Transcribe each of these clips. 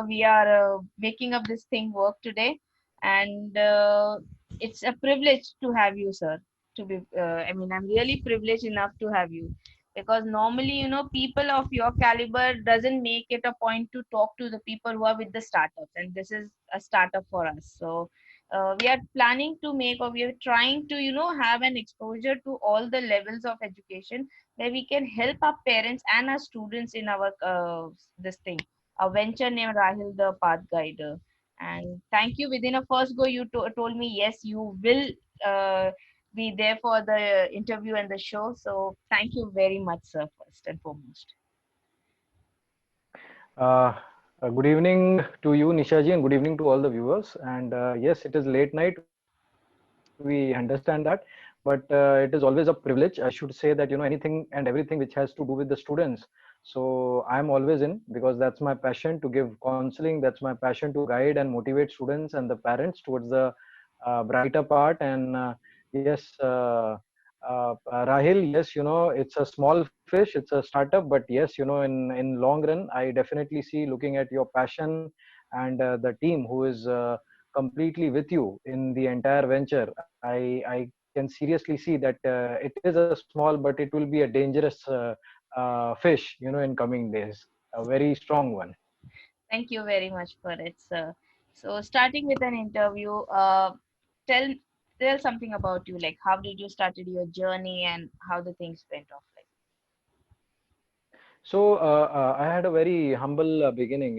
we are making up this thing work today, and it's a privilege to have you, sir. To be, I mean, I'm really privileged enough to have you, because normally, people of your caliber doesn't make it a point to talk to the people who are with the startups, and this is a startup for us. So we are planning to make, or we are trying to, have an exposure to all the levels of education, where we can help our parents and our students in our this thing, a venture named Rahil the Path Guider. And thank you. Within a first go, you told me yes, you will be there for the interview and the show. So thank you very much, sir, first and foremost. Uh, Good evening to you, Nishaji, and good evening to all the viewers. And yes, it is late night. We understand that, but it is always a privilege. I should say that anything and everything which has to do with the students. So I'm always in because that's my passion to give counseling. That's my passion to guide and motivate students and the parents towards the brighter part. And yes. Rahil, yes, it's a small fish, it's a startup, but yes, in long run, I definitely see looking at your passion and the team who is completely with you in the entire venture. I can seriously see that it is a small, but it will be a dangerous fish, in coming days. A very strong one. Thank you very much for it, sir. So starting with an interview, tell tell something about you, like how did you started your journey and how the things went off like. So I had a very humble beginning.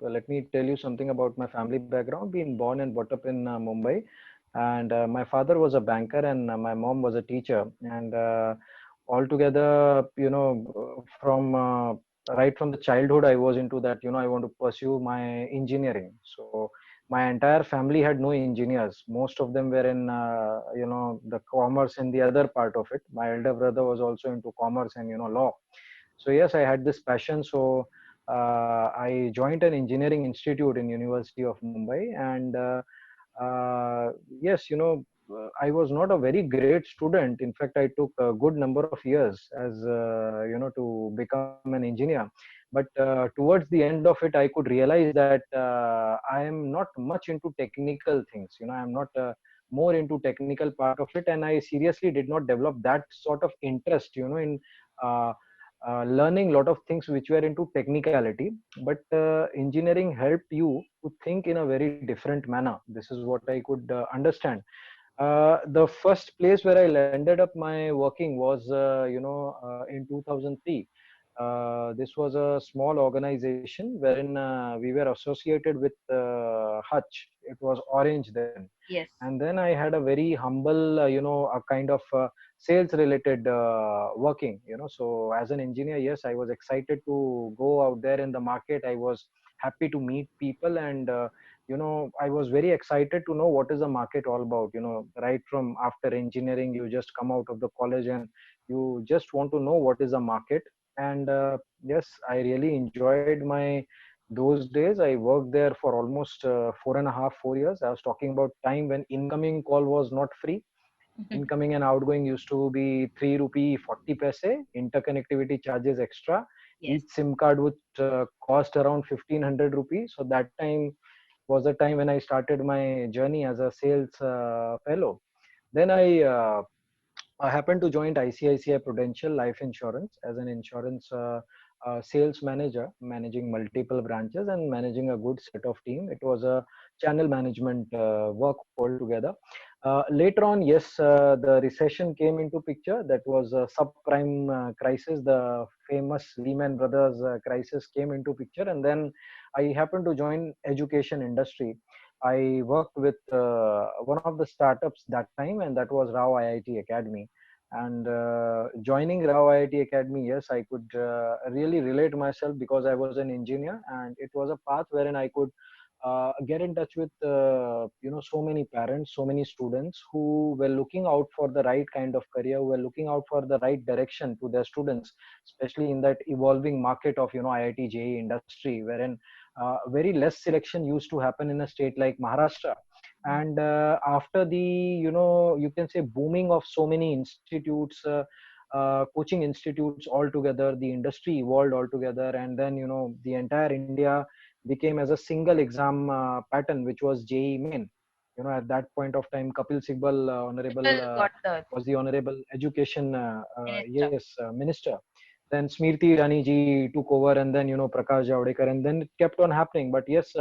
Let me tell you something about my family background. Being born and brought up in Mumbai, and my father was a banker and my mom was a teacher. And altogether, from right from the childhood, I was into that. I want to pursue my engineering. So my entire family had no engineers. Most of them were in, the commerce and the other part of it. My elder brother was also into commerce and law. So yes, I had this passion. So I joined an engineering institute in University of Mumbai. And uh, yes, I was not a very great student. In fact, I took a good number of years as to become an engineer. But towards the end of it, I could realize that I am not much into technical things. I'm not more into technical part of it, and I seriously did not develop that sort of interest in uh, learning a lot of things which were into technicality. But engineering helped you to think in a very different manner. This is what I could understand. The first place where I landed up my working was in 2003. This was a small organization wherein we were associated with Hutch. It was Orange then. Yes. And then I had a very humble, a kind of sales related working. So as an engineer, yes, I was excited to go out there in the market. I was happy to meet people, and I was very excited to know what is the market all about. Right from after engineering, you just come out of the college and you just want to know what is the market. And yes, I really enjoyed my those days. I worked there for almost 4.5 4 years. I was talking about time when incoming call was not free. Incoming and outgoing used to be 3 rupee 40 paise, interconnectivity charges extra. Yes. Each SIM card would cost around 1500 rupees. So that time was the time when I started my journey as a sales fellow. Then I happened to join ICICI Prudential Life Insurance as an insurance sales manager, managing multiple branches and managing a good set of team. It was a channel management work altogether. Later on, yes, the recession came into picture. That was a subprime crisis. The famous Lehman Brothers crisis came into picture, and then I happened to join education industry. I worked with one of the startups that time, and that was Rao IIT Academy. And joining Rao IIT Academy, yes, I could really relate myself because I was an engineer, and it was a path wherein I could get in touch with so many parents, so many students who were looking out for the right kind of career, who were looking out for the right direction to their students, especially in that evolving market of IIT JEE industry, wherein very less selection used to happen in a state like Maharashtra. And after the you can say booming of so many institutes, coaching institutes altogether, the industry evolved altogether, and then the entire India became as a single exam pattern, which was JEE Main. At that point of time, Kapil Sibal, People honorable, got the was the honorable education, minister. yes, minister. Then Smriti Irani ji took over, and then Prakash Javadekar, and then it kept on happening. But yes,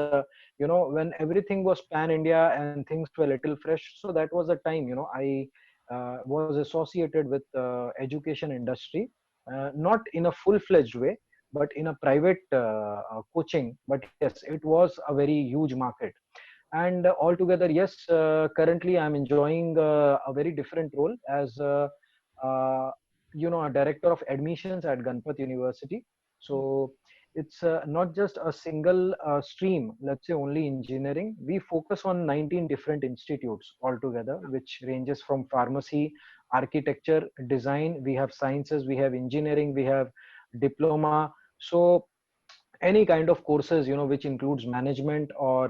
when everything was pan India and things were a little fresh, so that was the time I was associated with education industry, not in a full-fledged way, but in a private coaching. But yes, it was a very huge market. And altogether, yes, currently I'm enjoying a very different role as uh, a director of admissions at Ganpat University. So it's not just a single stream, let's say only engineering. We focus on 19 different institutes altogether, which ranges from pharmacy, architecture, design. We have sciences, we have engineering, we have diploma. So any kind of courses which includes management or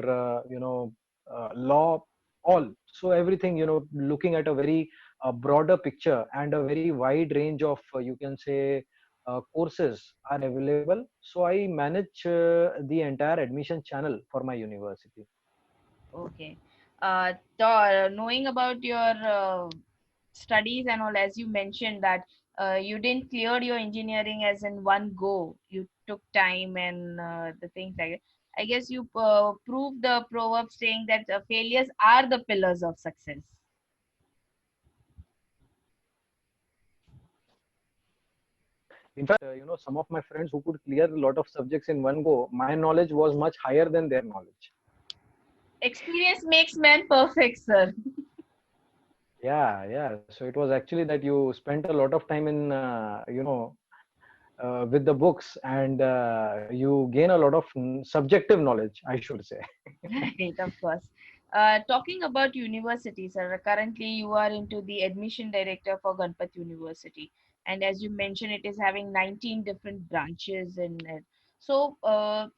law, all. So everything, looking at a very broader picture, and a very wide range of you can say courses are available. So I manage the entire admission channel for my university. Okay. Knowing about your studies and all, as you mentioned that you didn't clear your engineering as in one go. You took time and the things like that. I guess you proved the proverb saying that failures are the pillars of success. In fact, some of my friends who could clear a lot of subjects in one go, my knowledge was much higher than their knowledge. Experience makes man perfect, sir. Yeah. So it was actually that you spent a lot of time in with the books, and you gain a lot of subjective knowledge, I should say. Right, of course. Talking about university, sir, currently you are into the admission director for Ganpat University. And as you mentioned, it is having 19 different branches in it. So,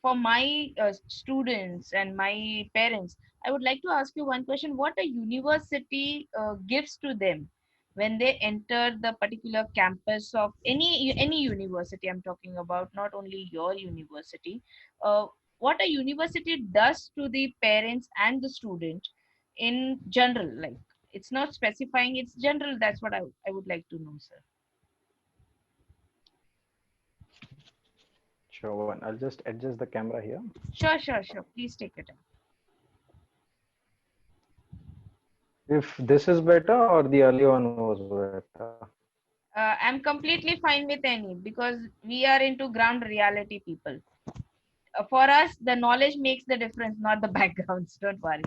for my students and my parents, I would like to ask you one question. What a university gives to them when they enter the particular campus of any university I'm talking about, not only your university. What a university does to the parents and the student in general, like it's not specifying, it's general. That's what I would like to know, sir. Sure, one. I'll just adjust the camera here. Sure, please take your time. If this is better or the earlier one was better. I'm completely fine with any because we are into ground reality people. For us the knowledge makes the difference, not the backgrounds. Don't worry.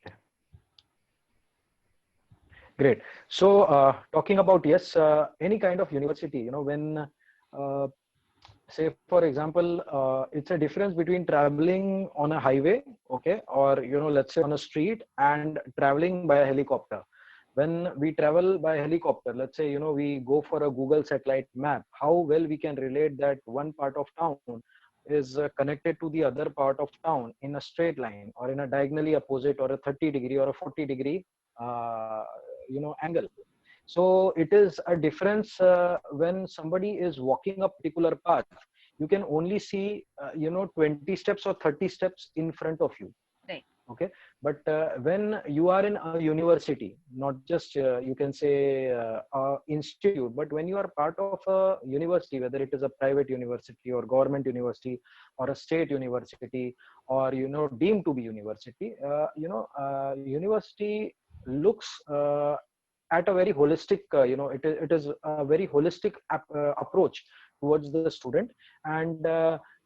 Okay, great. So talking about, yes, any kind of university, when uh, say for example, it's a difference between traveling on a highway, okay, or let's say on a street, and traveling by a helicopter. When we travel by helicopter, let's say we go for a Google satellite map, how well we can relate that one part of town is connected to the other part of town in a straight line, or in a diagonally opposite, or a 30-degree or a 40-degree uh, angle. So it is a difference when somebody is walking a particular path. You can only see 20 steps or 30 steps in front of you. Right. Okay, but when you are in a university, not just you can say a institute, but when you are part of a university, whether it is a private university or government university or a state university, or deemed to be university, university looks at a very holistic, it is a very holistic approach towards the student. And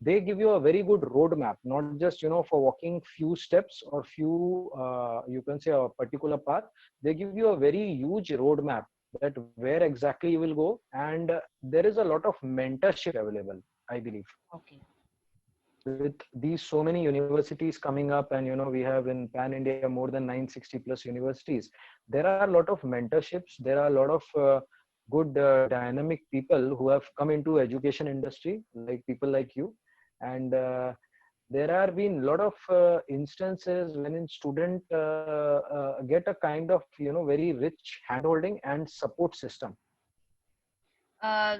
they give you a very good roadmap, not just for walking few steps or few you can say a particular path. They give you a very huge roadmap that where exactly you will go. And there is a lot of mentorship available, I believe, Okay. with these so many universities coming up. And we have in pan India more than 960 plus universities. There are a lot of mentorships, there are a lot of good dynamic people who have come into education industry, like people like you. And there have been a lot of instances when in student get a kind of very rich handholding and support system. uh,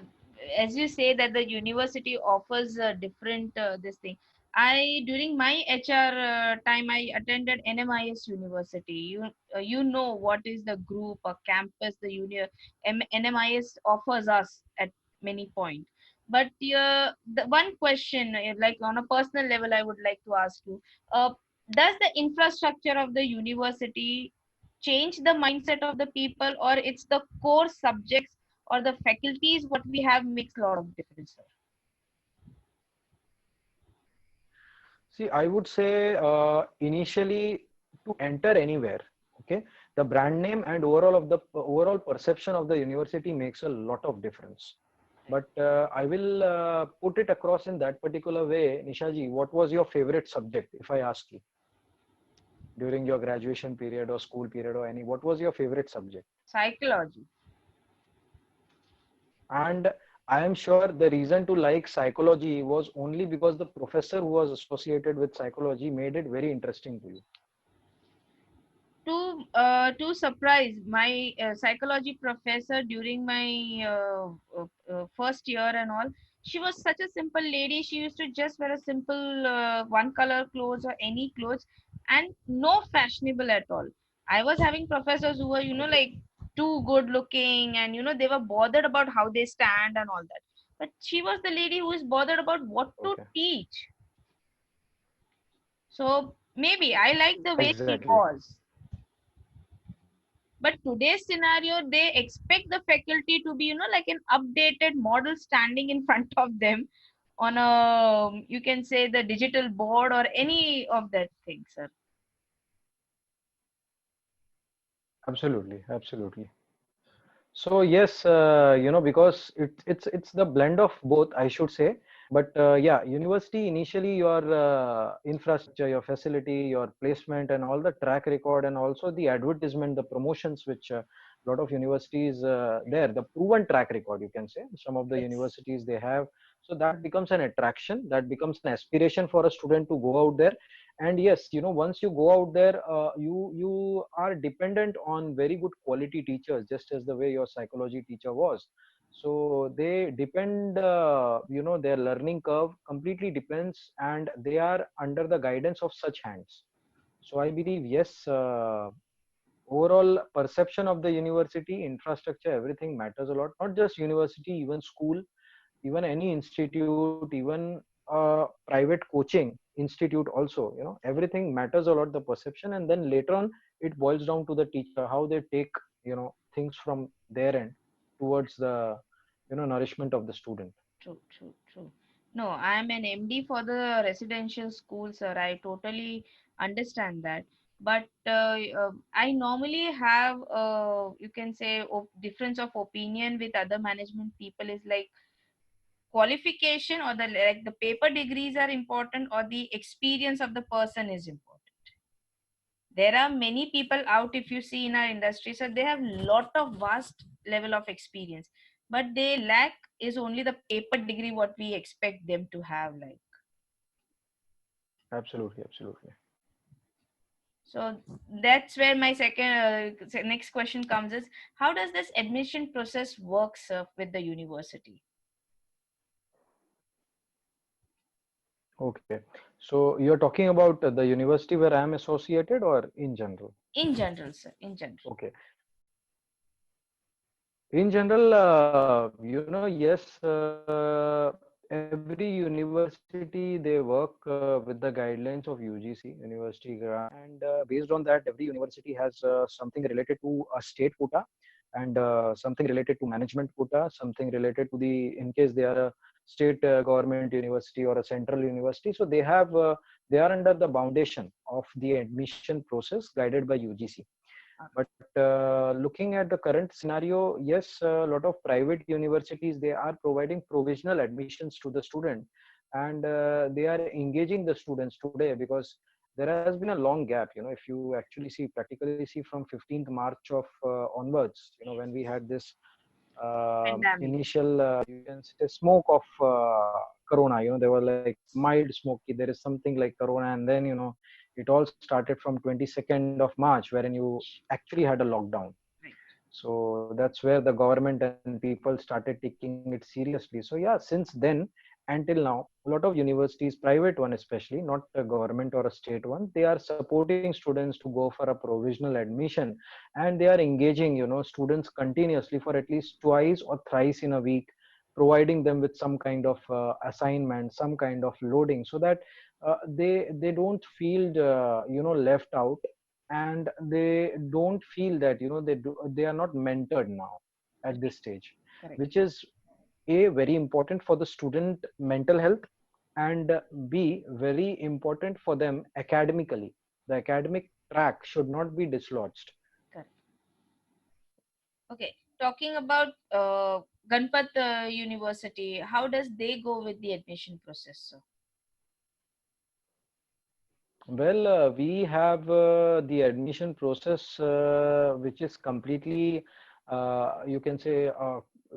as you say that the university offers a different this thing, During my HR time, I attended NMIS University. You know what is the group or campus NMIS offers us at many point. But the one question, like on a personal level, I would like to ask you: does the infrastructure of the university change the mindset of the people, or it's the core subjects or the faculties what we have makes a lot of difference, sir? See, I would say initially to enter anywhere, okay, the brand name and overall perception of the university makes a lot of difference. But I will put it across in that particular way. Nishaji, what was your favorite subject, if I ask you, during your graduation period or school period or any? What was your favorite subject? Psychology. And I am sure the reason to like psychology was only because the professor who was associated with psychology made it very interesting to you. To surprise my psychology professor during my first year and all, she was such a simple lady. She used to just wear a simple one color clothes or any clothes, and no fashionable at all. I was having professors who were, Okay. like too good looking, and they were bothered about how they stand and all that. But she was the lady who is bothered about what to Okay. teach. So maybe I like the way she Exactly. was. But today's scenario, they expect the faculty to be, like an updated model standing in front of them on a, you can say, the digital board or any of that thing, sir. Absolutely. Absolutely. So yes, because it's the blend of both, I should say. But yeah, university initially your infrastructure, your facility, your placement, and all the track record, and also the advertisement, the promotions, which a lot of universities there, the proven track record, you can say. Some of the Yes. universities they have, so that becomes an attraction, that becomes an aspiration for a student to go out there. And yes, once you go out there, you are dependent on very good quality teachers, just as the way your psychology teacher was. So they depend, their learning curve completely depends, and they are under the guidance of such hands. So I believe, yes, overall perception of the university infrastructure, everything matters a lot. Not just university, even school, even any institute, even private coaching institute also, everything matters a lot, the perception. And then later on, it boils down to the teacher, how they take things from their end towards the nourishment of the student. True, true, true. No, I am an MD for the residential school, sir. I totally understand that. But I normally have, you can say, difference of opinion with other management people is like qualification or the like the paper degrees are important or the experience of the person is important. There are many people out, if you see in our industry, so they have lot of vast level of experience, but they lack is only the paper degree what we expect them to have, like. Absolutely, absolutely. So that's where my next question comes is, how does this admission process works with the university? Okay, so you're talking about the university where I am associated, or in general? In general, sir, in general. Okay. In general, yes, every university they work with the guidelines of UGC, University Grant, and based on that, every university has something related to a state quota, and something related to management quota, something related to the, in case they are a state government university or a central university. So they are under the foundation of the admission process guided by UGC. But looking at the current scenario, yes, a lot of private universities, they are providing provisional admissions to the student, and they are engaging the students today, because there has been a long gap. If you actually see, practically see, from 15th March of onwards, when we had this Pandemic. initial, you can say, smoke of corona. They were like mild smoky, there is something like corona, and then it all started from 22nd of March, wherein you actually had a lockdown. Right. So that's where the government and people started taking it seriously. So yeah, since then, until now, a lot of universities, private one especially, not a government or a state one, they are supporting students to go for a provisional admission, and they are engaging, students continuously for at least twice or thrice in a week, providing them with some kind of assignment, some kind of loading, so that they don't feel left out, and they don't feel that they are not mentored now at Correct. this stage, Correct. which is a very important for the student mental health, and b very important for them academically. The academic track should not be dislodged. Correct. Okay. Talking about Ganpat University, how does they go with the admission process? So, Well, we have the admission process, which is completely, you can say,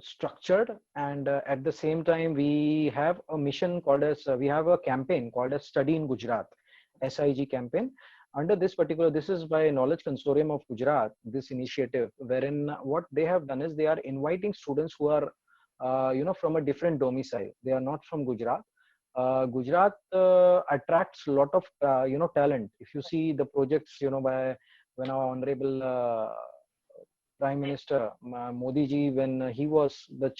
structured, and at the same time, we have a mission called as, we have a campaign called as Study in Gujarat, SIG campaign. Under this particular, this is by Knowledge Consortium of Gujarat, this initiative, wherein what they have done is they are inviting students who are, from a different domicile. They are not from Gujarat. Gujarat attracts a lot of talent. If you see the projects by when our honorable Prime Minister Modi ji, when he was the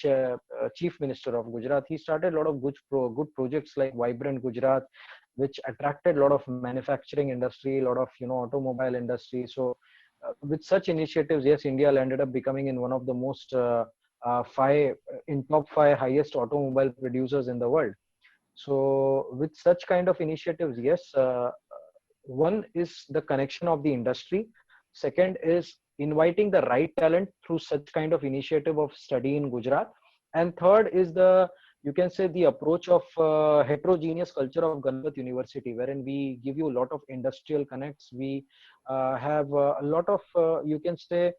chief minister of Gujarat, he started a lot of good projects like Vibrant Gujarat, which attracted a lot of manufacturing industry, a lot of automobile industry. So with such initiatives, yes, India ended up becoming in one of the most five in top five highest automobile producers in the world. So with such kind of initiatives, yes, one is the connection of the industry. Second is inviting the right talent through such kind of initiative of study in Gujarat. And third is the, you can say, the approach of heterogeneous culture of Ganpat University, wherein we give you a lot of industrial connects. We have a lot of, you can say,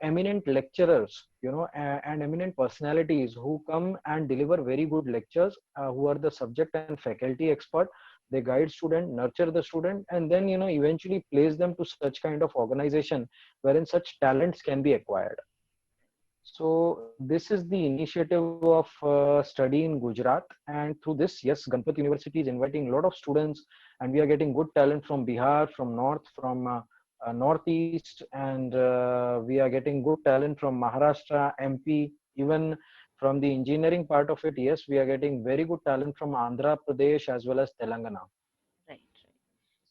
eminent lecturers, and eminent personalities who come and deliver very good lectures, who are the subject and faculty expert. They guide student, nurture the student, and then eventually place them to such kind of organization wherein such talents can be acquired. So this is the initiative of study in Gujarat, and through this, yes, Ganpat University is inviting a lot of students, and we are getting good talent from Bihar, from North, from Northeast, and we are getting good talent from Maharashtra, MP, even from the engineering part of it. Yes, we are getting very good talent from Andhra Pradesh as well as Telangana. right, right.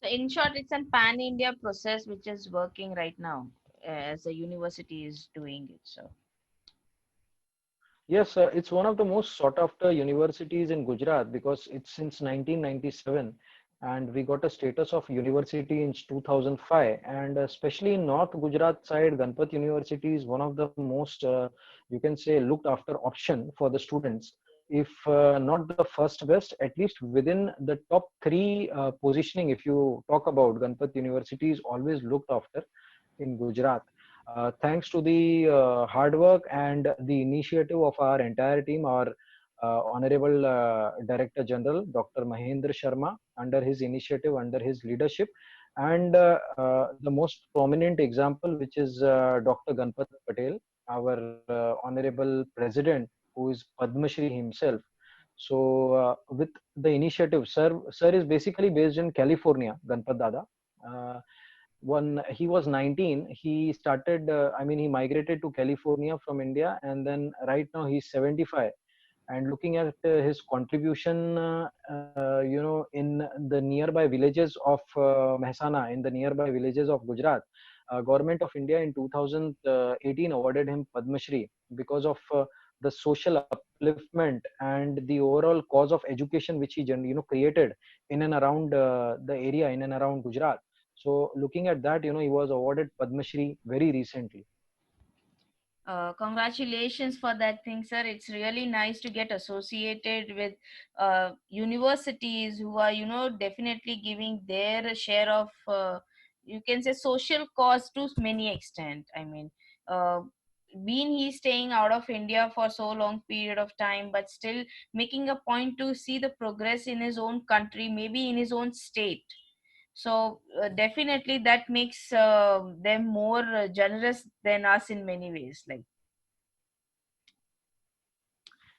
So, in short, it's a pan India process which is working right now as the university is doing it. So, Yes, it's one of the most sought after universities in Gujarat because it's since 1997, and we got a status of university in 2005. And especially in North Gujarat side, Ganpat University is one of the most, you can say, looked after option for the students. If not the first best, at least within the top three positioning, if you talk about Ganpat University is always looked after in Gujarat. Thanks to the hard work and the initiative of our entire team, our Honorable Director General, Dr. Mahendra Sharma, under his initiative, under his leadership, and the most prominent example, which is Dr. Ganpat Patel, our Honorable President, who is Padma Shri himself. So, with the initiative, sir is basically based in California, Ganpat Dada. Uh, when he was 19, he started, I mean, he migrated to California from India, and then right now he's 75. And looking at his contribution, in the nearby villages of Mehsana, in the nearby villages of Gujarat, Government of India in 2018 awarded him Padma Shri because of the social upliftment and the overall cause of education which he created in and around the area, in and around Gujarat. So looking at that, he was awarded Padma Shri very recently. congratulations for that thing, sir. It's really nice to get associated with universities who are, definitely giving their share of, you can say, social cause to many extent. I mean, uh, being he staying out of India for so long period of time, but still making a point to see the progress in his own country, maybe in his own state. So definitely that makes them more generous than us in many ways. Like,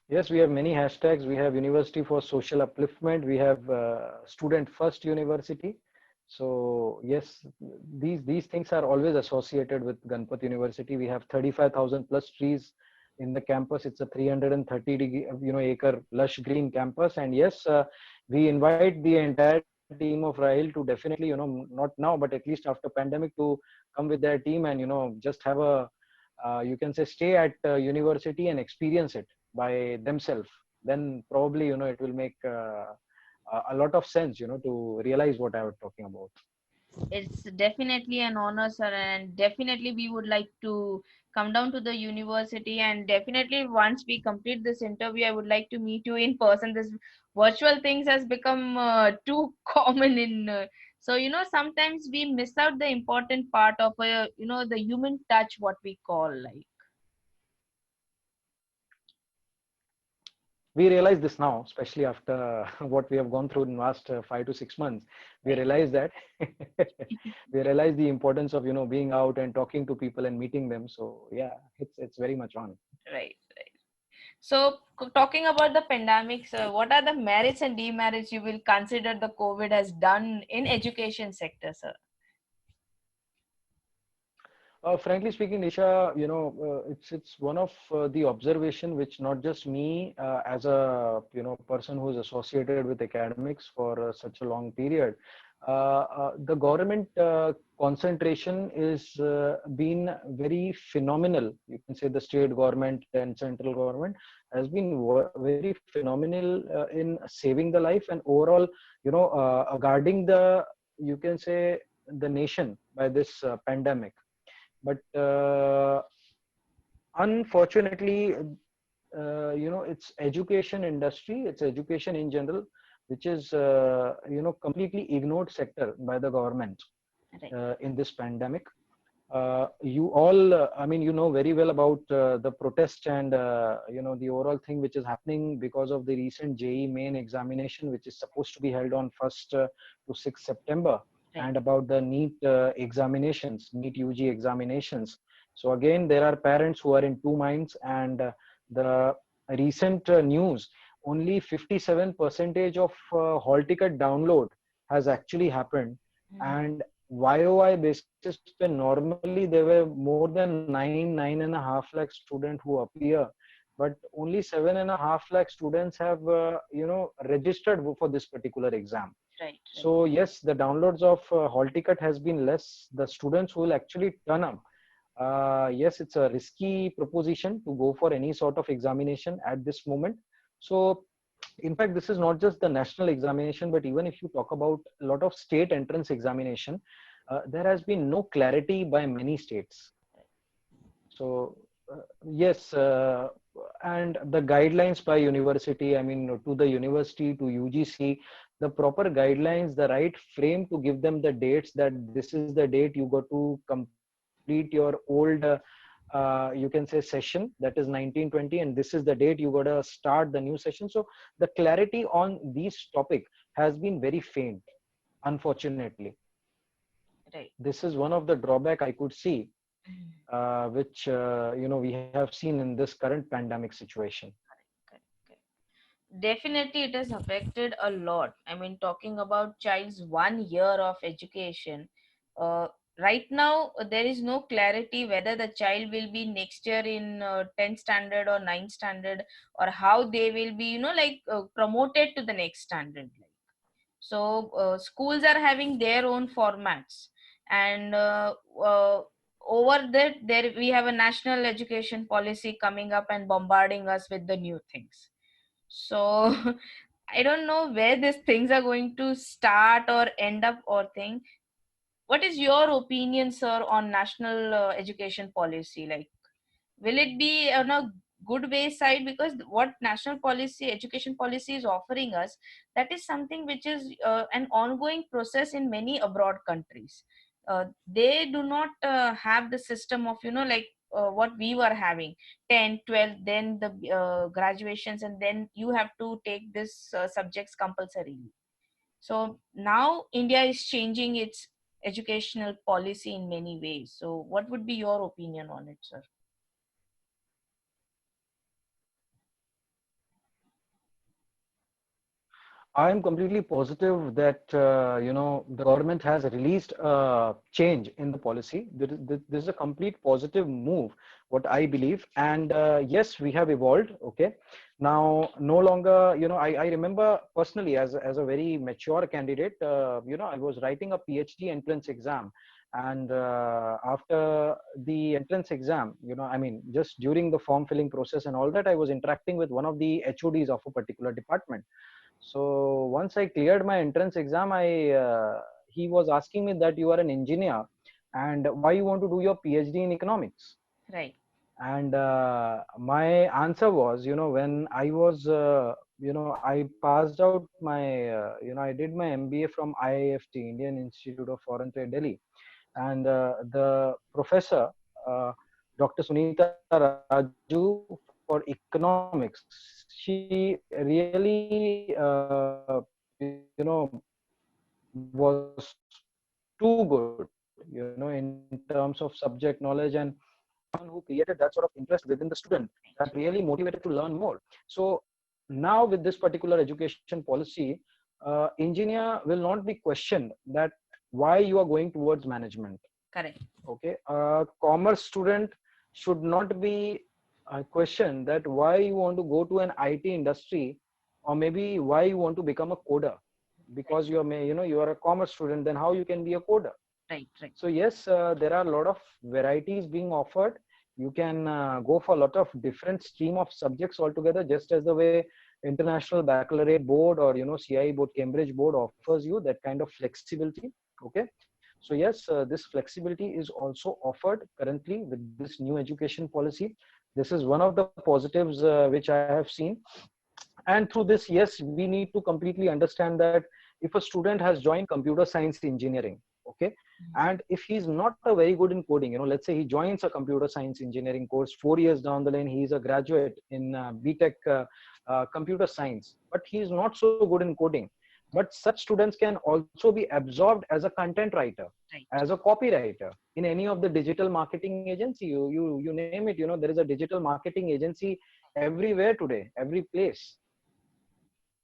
Yes, we have many hashtags. We have University for Social Upliftment. We have Student First University. So yes, these things are always associated with Ganpat University. We have 35,000 plus trees in the campus. It's a 330 degree, acre lush green campus. And yes, we invite the entire team of Rahil to definitely, not now, but at least after pandemic, to come with their team and just have a you can say stay at university and experience it by themselves. Then probably it will make a lot of sense to realize what I was talking about. It's definitely an honor, sir, and definitely we would like to come down to the university, and definitely once we complete this interview, I would like to meet you in person. This virtual things has become too common in. So sometimes we miss out the important part of the human touch, what we call like. We realize this now, especially after what we have gone through in last 5 to 6 months. We Right, realize that we realize the importance of being out and talking to people and meeting them. So yeah, it's very much on. right, right. So, talking about the pandemics, what are the merits and demerits you will consider the COVID has done in education sector, sir? Frankly speaking, Nisha, it's one of the observation which not just me as a person who is associated with academics for such a long period. The government concentration is been very phenomenal. You can say the state government and central government has been very phenomenal in saving the life and overall, guarding the, you can say, the nation by this pandemic. But unfortunately, it's education industry, it's education in general, which is completely ignored sector by the government Right. in this pandemic. You all, I mean, very well about the protest and the overall thing which is happening because of the recent JE main examination, which is supposed to be held on 1st to 6th September, Right. and about the NEET examinations, NEET UG examinations. So again, there are parents who are in two minds, and the recent news, only 57 percentage of hall ticket download has actually happened, Mm. and YOY basis, when normally there were more than 9.5 lakh students who appear, but only 7.5 lakh students have, registered for this particular exam. Right. Right. So yes, the downloads of hall ticket has been less. The students who will actually turn up, yes, it's a risky proposition to go for any sort of examination at this moment. So in fact, this is not just the national examination, but even if you talk about a lot of state entrance examination, there has been no clarity by many states. So yes, and the guidelines by university, I mean, to the university, to UGC, the proper guidelines, the right frame to give them the dates, that this is the date you got to complete your old, you can say, session, that is 1920, and this is the date you got to start the new session. So the clarity on these topic has been very faint, unfortunately. Right. This is one of the drawback I could see, Mm. which we have seen in this current pandemic situation. Correct, correct. Definitely, it has affected a lot. I mean, talking about child's 1 year of education, uh, right now there is no clarity whether the child will be next year in 10th standard or ninth standard, or how they will be, promoted to the next standard. So schools are having their own formats, and over that, there we have a national education policy coming up and bombarding us with the new things. So I don't know where these things are going to start or end up or thing. What is your opinion, sir, on national education policy? Like, will it be on a good way side? Because what national policy education policy is offering us, that is something which is an ongoing process in many abroad countries. They do not have the system of what we were having, 10, 12, then the graduations, and then you have to take this subjects compulsorily. So now India is changing its educational policy in many ways. So what would be your opinion on it, sir? I am completely positive that the government has released a change in the policy. This is a complete positive move, what I believe. And yes, we have evolved. Okay, now no longer, I remember personally as a very mature candidate. I was writing a PhD entrance exam, and after the entrance exam, I mean, just during the form filling process and all that, I was interacting with one of the HODs of a particular department. So once I cleared my entrance exam, he was asking me that you are an engineer and why you want to do your PhD in economics. Right. And my answer was, when I was, I passed out my, I did my MBA from IIFT, Indian Institute of Foreign Trade, Delhi, and the professor, Dr. Sunita Raju, for economics, she really, was too good, in terms of subject knowledge, and someone who created that sort of interest within the student that really motivated to learn more. So now with this particular education policy, engineer will not be questioned that why you are going towards management. Correct. Okay, commerce student should not be questioned that why you want to go to an IT industry, or maybe why you want to become a coder, Right. because you are a commerce student, then how you can be a coder. Right. Right. So yes, there are a lot of varieties being offered. You can go for a lot of different stream of subjects altogether, just as the way International Baccalaureate Board, or CIE Board, Cambridge Board offers you that kind of flexibility. Okay, so yes, this flexibility is also offered currently with this new education policy. This is one of the positives which I have seen. And through this, yes, we need to completely understand that if a student has joined computer science engineering, okay, and if he's not a very good in coding, let's say he joins a computer science engineering course, 4 years down the line he is a graduate in BTech computer science, but he is not so good in coding. But such students can also be absorbed as a content writer, Right. as a copywriter in any of the digital marketing agency. You name it, there is a digital marketing agency everywhere today, every place.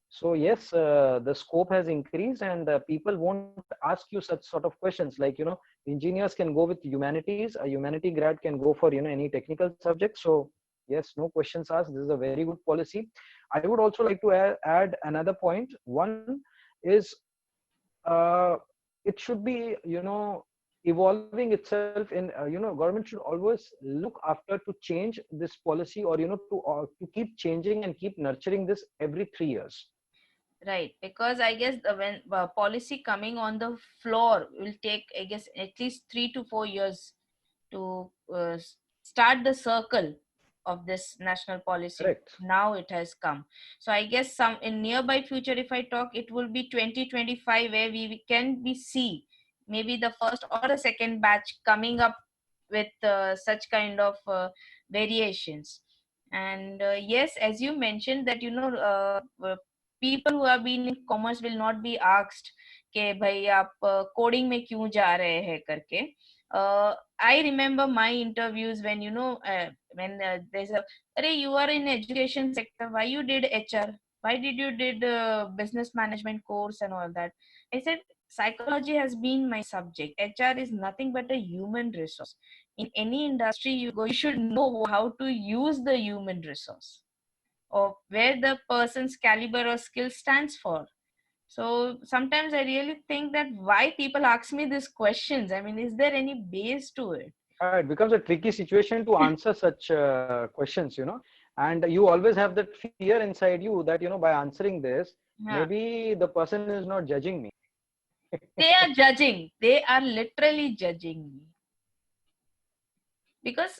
So yes, the scope has increased, and people won't ask you such sort of questions like, engineers can go with humanities, a humanity grad can go for, any technical subject. So yes, no questions asked. This is a very good policy. I would also like to add another point. One is, uh, it should be, evolving itself in, government should always look after to change this policy, or, to keep changing and keep nurturing this every 3 years. Right, because I guess the when policy coming on the floor will take, I guess, at least 3 to 4 years to start the circle of this national policy. Correct. Now it has come. So I guess some in nearby future, if I talk, it will be 2025 where we can be see maybe the first or the second batch coming up with such kind of variations. And yes, as you mentioned that people who have been in commerce will not be asked कि भाई आप coding में क्यों जा रहे हैं करके. I remember my interviews when when there's a Arey, you are in education sector, why you did HR, why did you did business management course and all that. I said psychology has been my subject. HR is nothing but a human resource. In any industry you go, you should know how to use the human resource or where the person's caliber or skill stands for. So sometimes I really think that why people ask me these questions. I mean, is there any base to it? Yeah, it becomes a tricky situation to answer such questions, and you always have that fear inside you that, by answering this, Yeah. maybe the person is not judging me. They are judging. They are literally judging me. Because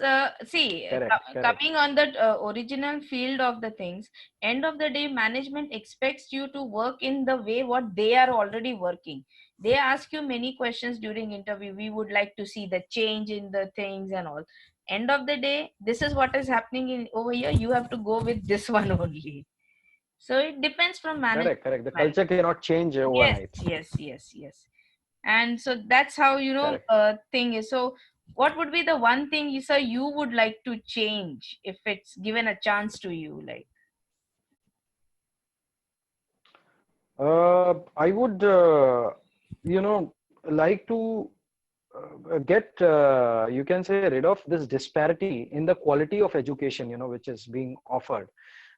see, Correct, correct. coming on the original field of the things, end of the day management expects you to work in the way what they are already working. They ask you many questions during interview. We would like to see the change in the things and all. End of the day, this is what is happening in over here, you have to go with this one only. So it depends from management Correct, correct. The to management. culture cannot change Yes, overnight. yes, yes, yes. And so that's how Correct. thing is. So what would be the one thing you sir you would like to change if it's given a chance to you, like? I would, you know, like to get, you can say, rid of this disparity in the quality of education, which is being offered.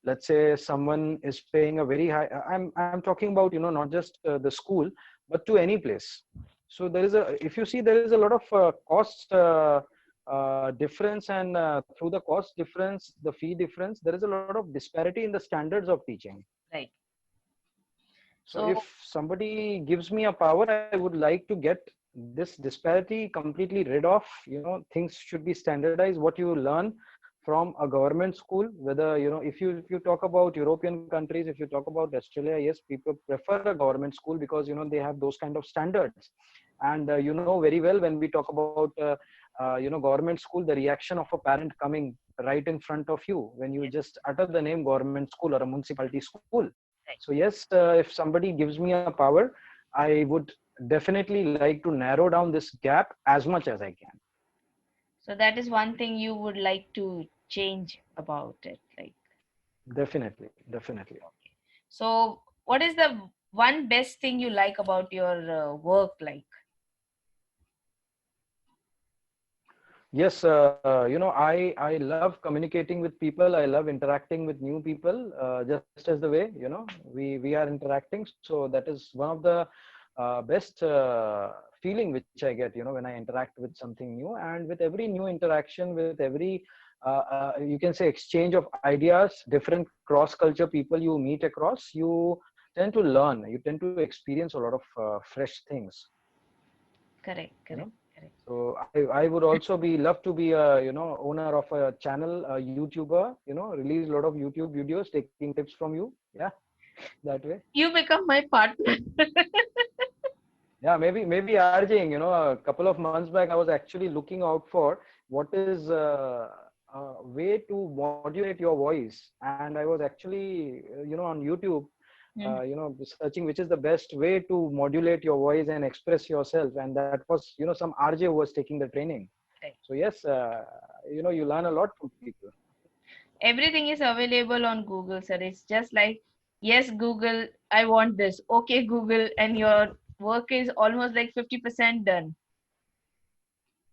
Let's say someone is paying a very high, I'm talking about, not just the school, but to any place. So there is if you see, there is a lot of cost difference, and through the cost difference, the fee difference, there is a lot of disparity in the standards of teaching. Right. So So if somebody gives me a power, I would like to get this disparity completely rid of. Things should be standardized. What you learn from a government school, whether, if you talk about European countries, if you talk about Australia, yes, people prefer a government school because, they have those kind of standards. And very well, when we talk about, government school, the reaction of a parent coming right in front of you when you yes, just utter the name government school or a municipality school. right. So yes, if somebody gives me a power, I would definitely like to narrow down this gap as much as I can. So that is one thing you would like to change about it, like. Definitely, definitely. Okay. So what is the one best thing you like about your work, like? Yes, I love communicating with people. I love interacting with new people, just as the way, we are interacting. So that is one of the best feeling which I get, when I interact with something new. And with every new interaction, with every you can say exchange of ideas, different cross culture people you meet across, you tend to learn. You tend to experience a lot of fresh things. Correct, You know. correct, correct. So I would also be love to be a, owner of a channel, a YouTuber, release a lot of YouTube videos, taking tips from you. Yeah, that way. You become my partner. Yeah, maybe RJing, a couple of months back, I was actually looking out for what is a way to modulate your voice. And I was actually, on YouTube, Mhm. searching which is the best way to modulate your voice and express yourself. And that was, some RJ who was taking the training. Right. So yes, you learn a lot from people. Everything is available on Google, sir. It's just like, yes, Google, I want this. Okay, Google, and your work is almost like 50% done.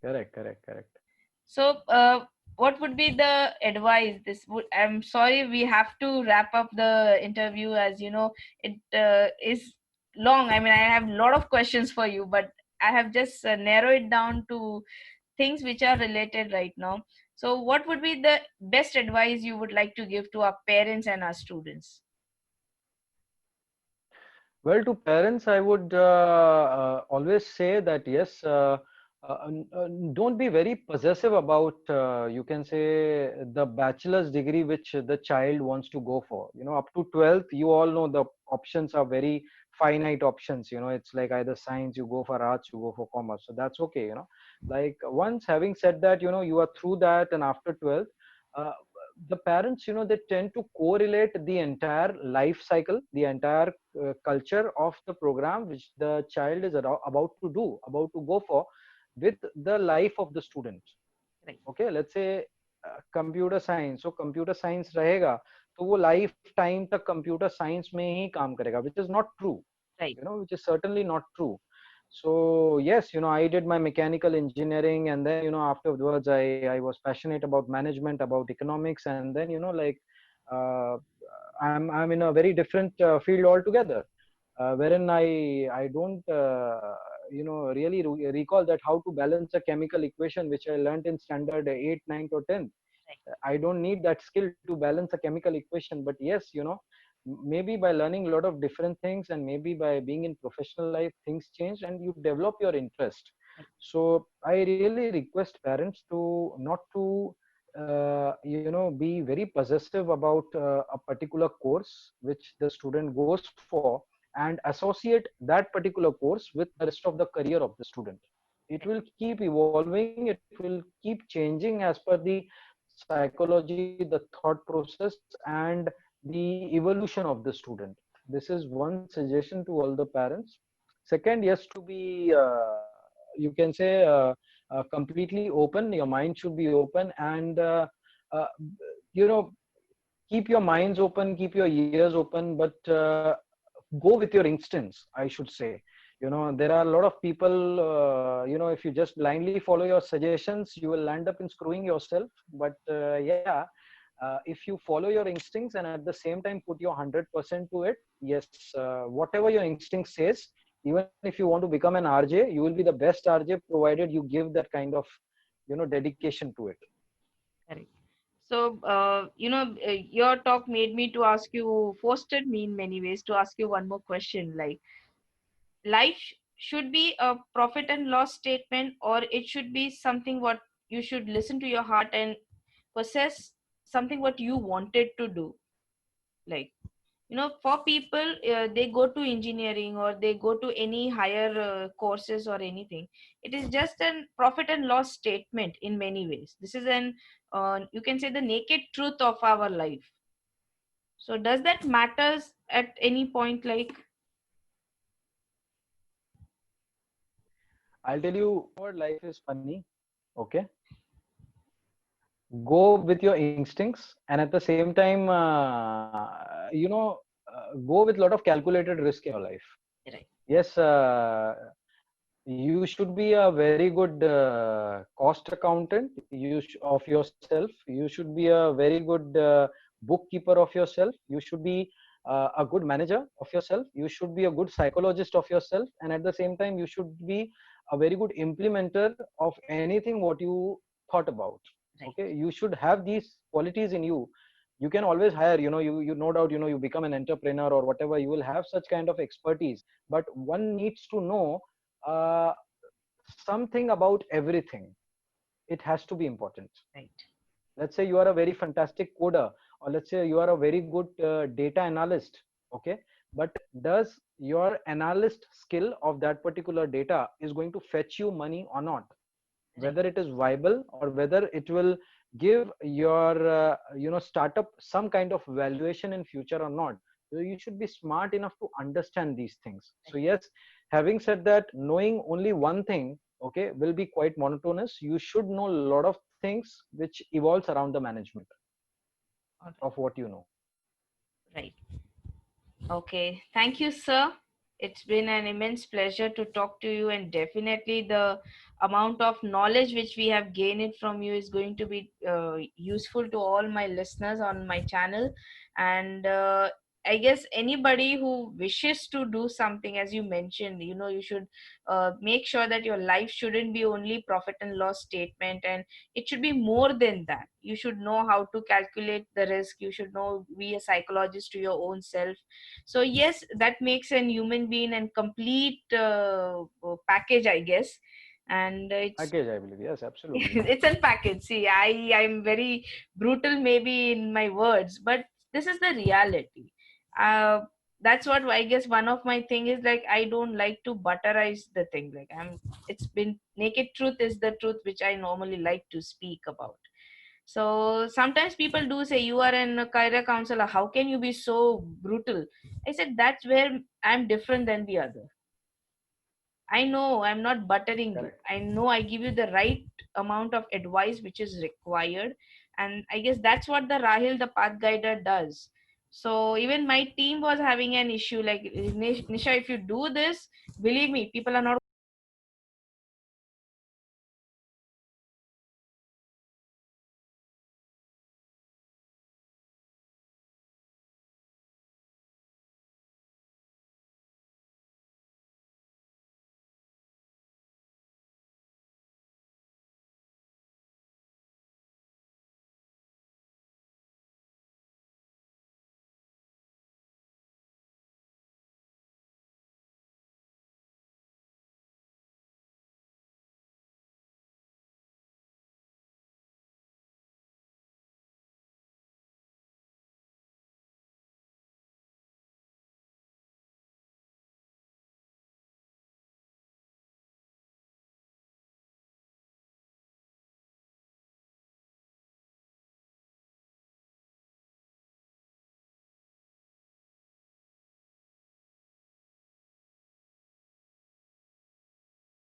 Correct, correct, correct. So, what would be the advice? This would, I'm sorry, we have to wrap up the interview, as you know, it is long. I mean, I have a lot of questions for you, but I have just narrowed it down to things which are related right now. So, what would be the best advice you would like to give to our parents and our students? Well, to parents, I would always say that yes, don't be very possessive about, you can say, the bachelor's degree which the child wants to go for. Up to 12th, you all know the options are very finite options. It's like either science, you go for arts, you go for commerce. So that's okay. Like once having said that, you are through that, and after 12th, uh, the parents, they tend to correlate the entire life cycle, the entire culture of the program which the child is about to go for, with the life of the student. Right, Okay, let's say computer science, so computer science रहेगा, तो वो life time तक computer science में ही काम करेगा, which is not true. right. Which is certainly not true. So yes, I did my mechanical engineering, and then, afterwards I was passionate about management, about economics, and then, like, uh, I'm in a very different field altogether, wherein I don't really recall that how to balance a chemical equation which I learned in standard 8, 9 or 10. I don't need that skill to balance a chemical equation. But yes, maybe by learning a lot of different things, and maybe by being in professional life, things change and you develop your interest. So I really request parents to not to be very possessive about a particular course which the student goes for, and associate that particular course with the rest of the career of the student. It will keep evolving, it will keep changing as per the psychology, the thought process, and the evolution of the student. This is one suggestion to all the parents. Second, yes, to be you can say completely open. Your mind should be open, and uh, you know keep your minds open, keep your ears open, but go with your instincts, I should say. There are a lot of people, if you just blindly follow your suggestions, you will end up in screwing yourself. But yeah, if you follow your instincts and at the same time put your 100% to it, yes, whatever your instinct says, even if you want to become an RJ, you will be the best RJ provided you give that kind of dedication to it. Correct. So, your talk made me to ask you, fostered me in many ways to ask you one more question. Like, life should be a profit and loss statement, or it should be something what you should listen to your heart and possess something what you wanted to do. Like, for people, they go to engineering or they go to any higher courses or anything. It is just an profit and loss statement in many ways. This is an, you can say, the naked truth of our life. So does that matters at any point? Like, I'll tell you what life is funny. Okay, go with your instincts and at the same time, go with a lot of calculated risk in your life. right, Yes, you should be a very good cost accountant of yourself. You should be a very good bookkeeper of yourself. You should be a good manager of yourself. You should be a good psychologist of yourself, and at the same time you should be a very good implementer of anything what you thought about. right, Okay, you should have these qualities in you. You can always hire, you no doubt, you become an entrepreneur or whatever, you will have such kind of expertise, but one needs to know uh, something about everything. It has to be important. right, Let's say you are a very fantastic coder, or let's say you are a very good data analyst. Okay, but does your analyst skill of that particular data is going to fetch you money or not? right, Whether it is viable or whether it will give your startup some kind of valuation in future or not. So you should be smart enough to understand these things. So right. yes, having said that, knowing only one thing, okay, will be quite monotonous. You should know a lot of things which evolves around the management All of what you know. right. Okay. Thank you, sir. It's been an immense pleasure to talk to you, and definitely the amount of knowledge which we have gained it from you is going to be useful to all my listeners on my channel. And I guess anybody who wishes to do something, as you mentioned, you should make sure that your life shouldn't be only profit and loss statement, and it should be more than that. You should know how to calculate the risk. You should know, be a psychologist to your own self. So yes, that makes an human being and complete package, I guess. And it's Package, I believe. Yes, absolutely. it's a package. See, I'm very brutal maybe in my words, but this is the reality. uh that's what I guess one of my thing is, like, I don't like to butterize the thing. Like, it's been naked truth is the truth which I normally like to speak about. So sometimes people do say, you are an career counselor, how can you be so brutal? I said, that's where I'm different than the other. I know I'm not buttering you. Correct. I know I give you the right amount of advice which is required. And I guess that's what the Rahil, the path guider, does. So even my team was having an issue like, Nisha, if you do this, believe me, people are not